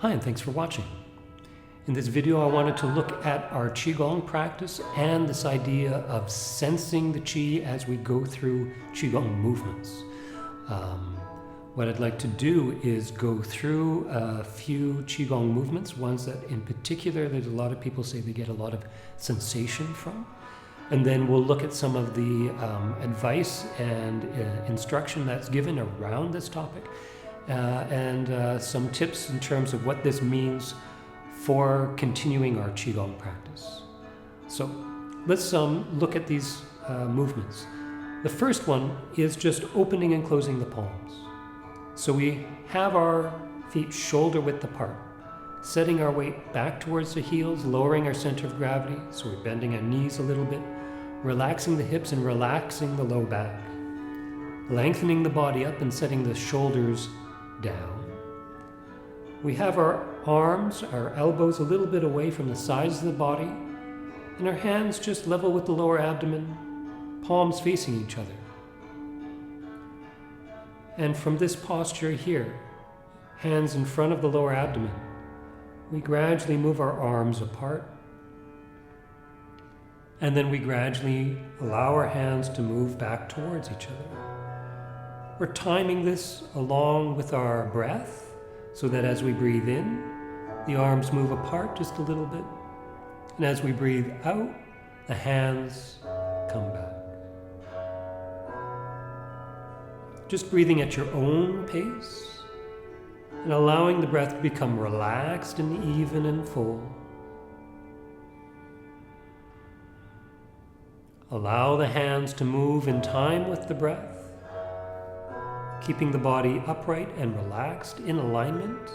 Hi, and thanks for watching. In this video, I wanted to look at our Qigong practice and this idea of sensing the Qi as we go through Qigong movements. What I'd like to do is go through a few Qigong movements, ones that in particular there's a lot of people say they get a lot of sensation from. And then we'll look at some of the advice and instruction that's given around this topic and some tips in terms of what this means for continuing our Qigong practice. So let's look at these movements. The first one is just opening and closing the palms. So we have our feet shoulder width apart, setting our weight back towards the heels, lowering our center of gravity, so we're bending our knees a little bit, relaxing the hips and relaxing the low back, lengthening the body up and setting the shoulders down. We have our arms, our elbows a little bit away from the sides of the body, and our hands just level with the lower abdomen, palms facing each other. And from this posture here, hands in front of the lower abdomen, we gradually move our arms apart. And then we gradually allow our hands to move back towards each other. We're timing this along with our breath so that as we breathe in, the arms move apart just a little bit. And as we breathe out, the hands come back. Just breathing at your own pace and allowing the breath to become relaxed and even and full. Allow the hands to move in time with the breath, keeping the body upright and relaxed in alignment.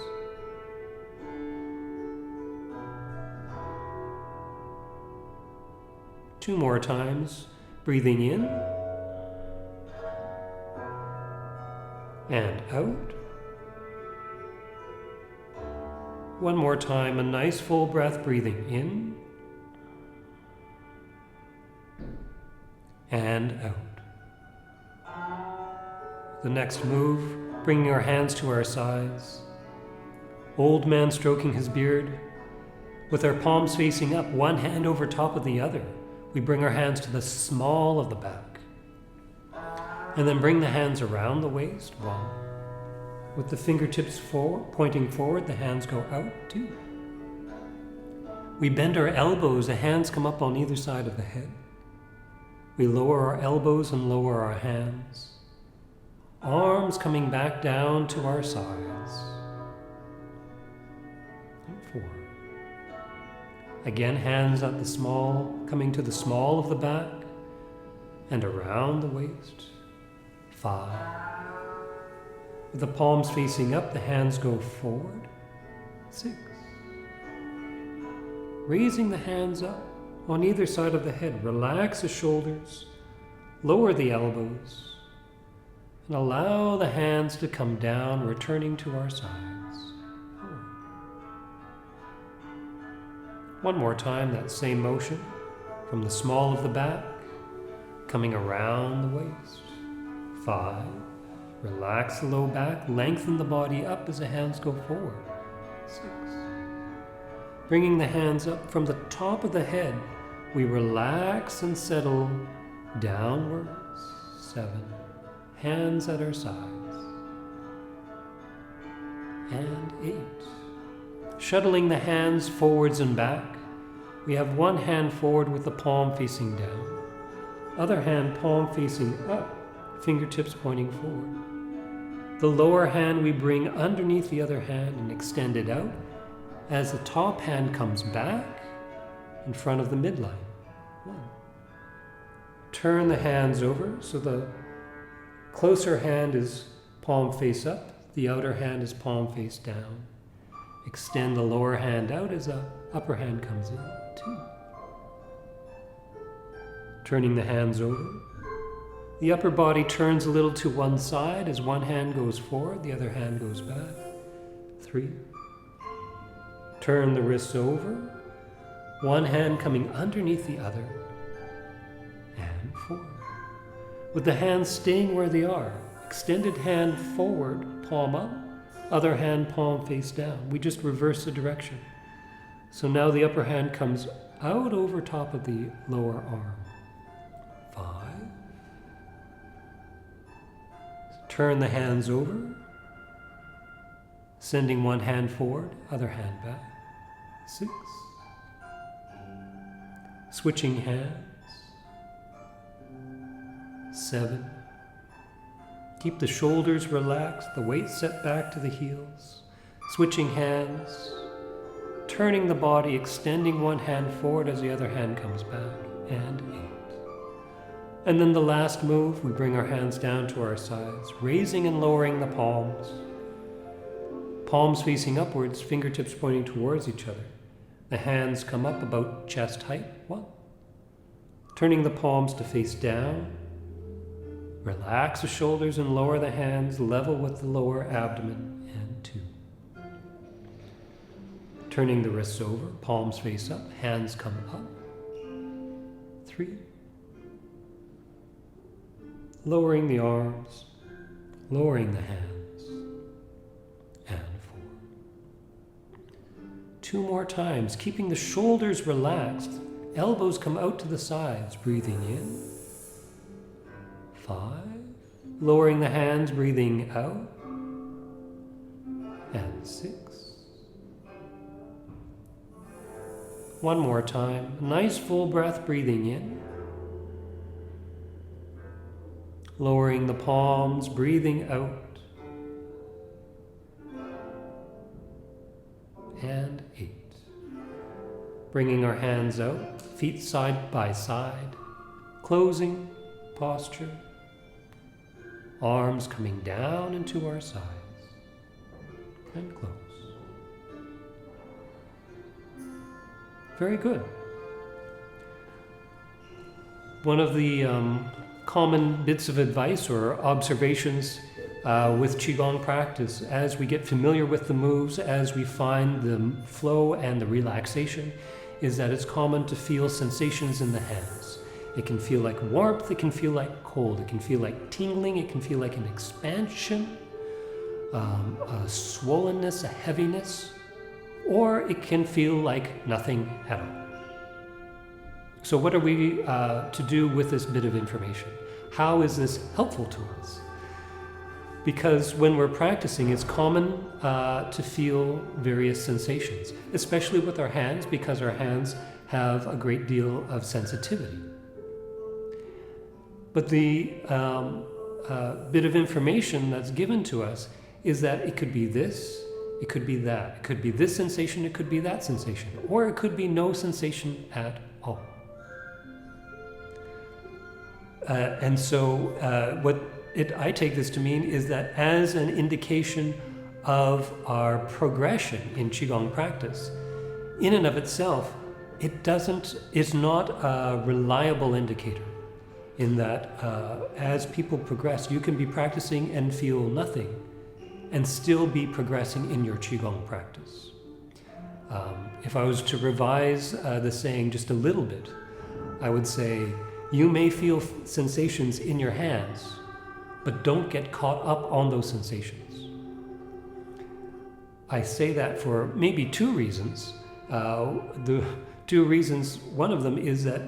Two more times, breathing in and out. One more time, a nice full breath, breathing in and out. The next move, bringing our hands to our sides. Old man stroking his beard. With our palms facing up, one hand over top of the other, we bring our hands to the small of the back. And then bring the hands around the waist, one. With the fingertips forward, pointing forward, the hands go out, two. We bend our elbows, the hands come up on either side of the head. We lower our elbows and lower our hands. Arms coming back down to our sides. And four. Again, hands at the small, coming to the small of the back and around the waist. 5. With the palms facing up, the hands go forward. 6. Raising the hands up on either side of the head, relax the shoulders, lower the elbows, and allow the hands to come down, returning to our sides. 4. One more time, that same motion from the small of the back, coming around the waist. 5. Relax the low back, lengthen the body up as the hands go forward. 6. Bringing the hands up from the top of the head, we relax and settle downwards. 7. Hands at our sides. And 8. Shuttling the hands forwards and back. We have one hand forward with the palm facing down. Other hand palm facing up, fingertips pointing forward. The lower hand we bring underneath the other hand and extend it out as the top hand comes back in front of the midline. 1. Turn the hands over so the closer hand is palm face up, the outer hand is palm face down. Extend the lower hand out as the upper hand comes in. 2. Turning the hands over. The upper body turns a little to one side as one hand goes forward, the other hand goes back. 3. Turn the wrists over, one hand coming underneath the other. And 4. With the hands staying where they are, extended hand forward, palm up, Other hand, palm face down. We just reverse the direction. So now the upper hand comes out over top of the lower arm. 5. Turn the hands over, sending one hand forward, other hand back. 6. Switching hands. 7. Keep the shoulders relaxed, the weight set back to the heels. Switching hands. Turning the body, extending one hand forward as the other hand comes back. And 8. And then the last move, we bring our hands down to our sides, raising and lowering the palms. Palms facing upwards, fingertips pointing towards each other. The hands come up about chest height. 1. Turning the palms to face down. Relax the shoulders and lower the hands, level with the lower abdomen. And 2. Turning the wrists over, palms face up, hands come up. 3. Lowering the arms, lowering the hands. And 4. 2 more times, keeping the shoulders relaxed, elbows come out to the sides, breathing in. 5. Lowering the hands, breathing out. And 6. One more time. Nice full breath, breathing in. Lowering the palms, breathing out. And 8. Bringing our hands out, feet side by side. Closing posture. Arms coming down into our sides. And close. Very good. One of the common bits of advice or observations with Qigong practice, as we get familiar with the moves, as we find the flow and the relaxation, is that it's common to feel sensations in the hands. It can feel like warmth, it can feel like cold, it can feel like tingling, it can feel like an expansion, a swollenness, a heaviness, or it can feel like nothing at all. So what are we to do with this bit of information? How is this helpful to us? Because when we're practicing, it's common to feel various sensations, especially with our hands, because our hands have a great deal of sensitivity. But the bit of information that's given to us is that it could be this, it could be that. It could be this sensation, it could be that sensation. Or it could be no sensation at all. And so what I take this to mean is that as an indication of our progression in Qigong practice, in and of itself, it's not a reliable indicator. In that as people progress, you can be practicing and feel nothing and still be progressing in your Qigong practice. If I was to revise the saying just a little bit, I would say, you may feel sensations in your hands, but don't get caught up on those sensations. I say that for maybe 2 reasons. The 2 reasons, one of them is that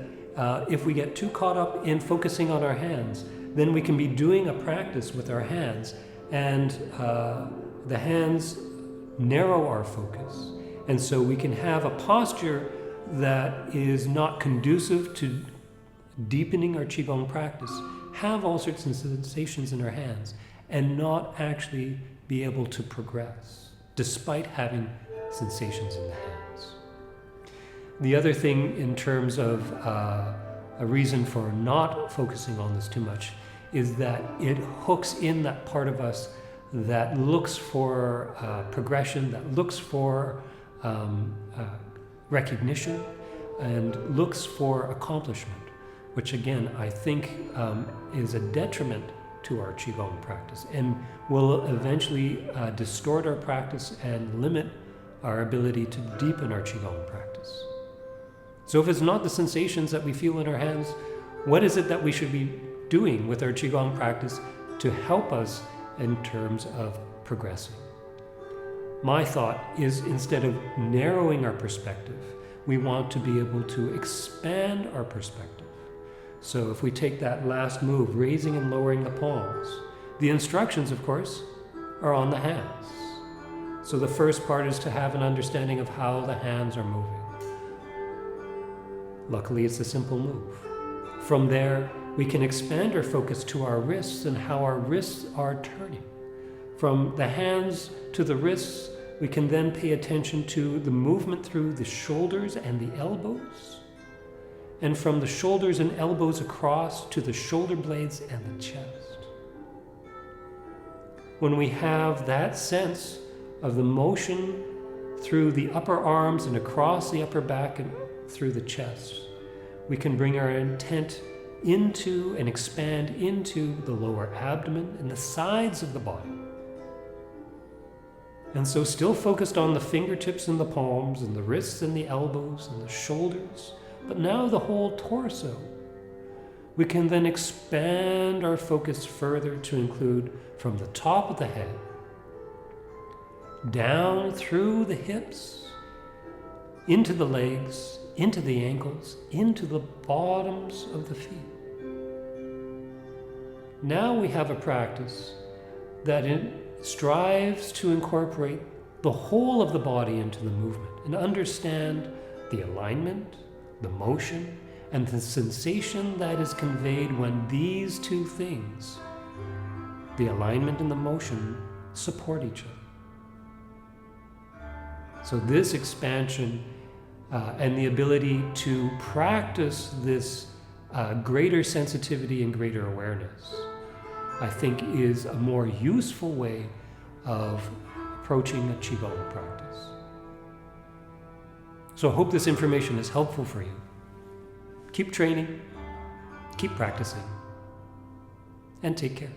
if we get too caught up in focusing on our hands, then we can be doing a practice with our hands, and the hands narrow our focus. And so we can have a posture that is not conducive to deepening our Qigong practice, have all sorts of sensations in our hands, and not actually be able to progress, despite having sensations in the hands. The other thing in terms of a reason for not focusing on this too much is that it hooks in that part of us that looks for progression, that looks for recognition, and looks for accomplishment, which again I think is a detriment to our Qigong practice and will eventually distort our practice and limit our ability to deepen our Qigong practice. So if it's not the sensations that we feel in our hands, what is it that we should be doing with our Qigong practice to help us in terms of progressing? My thought is, instead of narrowing our perspective, we want to be able to expand our perspective. So if we take that last move, raising and lowering the palms, the instructions, of course, are on the hands. So the first part is to have an understanding of how the hands are moving. Luckily, it's a simple move. From there, we can expand our focus to our wrists and how our wrists are turning. From the hands to the wrists, we can then pay attention to the movement through the shoulders and the elbows, and from the shoulders and elbows across to the shoulder blades and the chest. When we have that sense of the motion through the upper arms and across the upper back and through the chest, we can bring our intent into and expand into the lower abdomen and the sides of the body. And so still focused on the fingertips and the palms and the wrists and the elbows and the shoulders, but now the whole torso. We can then expand our focus further to include from the top of the head, down through the hips, into the legs, into the ankles, into the bottoms of the feet. Now we have a practice that strives to incorporate the whole of the body into the movement and understand the alignment, the motion, and the sensation that is conveyed when these two things, the alignment and the motion, support each other. So this expansion and the ability to practice this greater sensitivity and greater awareness, I think, is a more useful way of approaching a Qigong practice. So I hope this information is helpful for you. Keep training, keep practicing, and take care.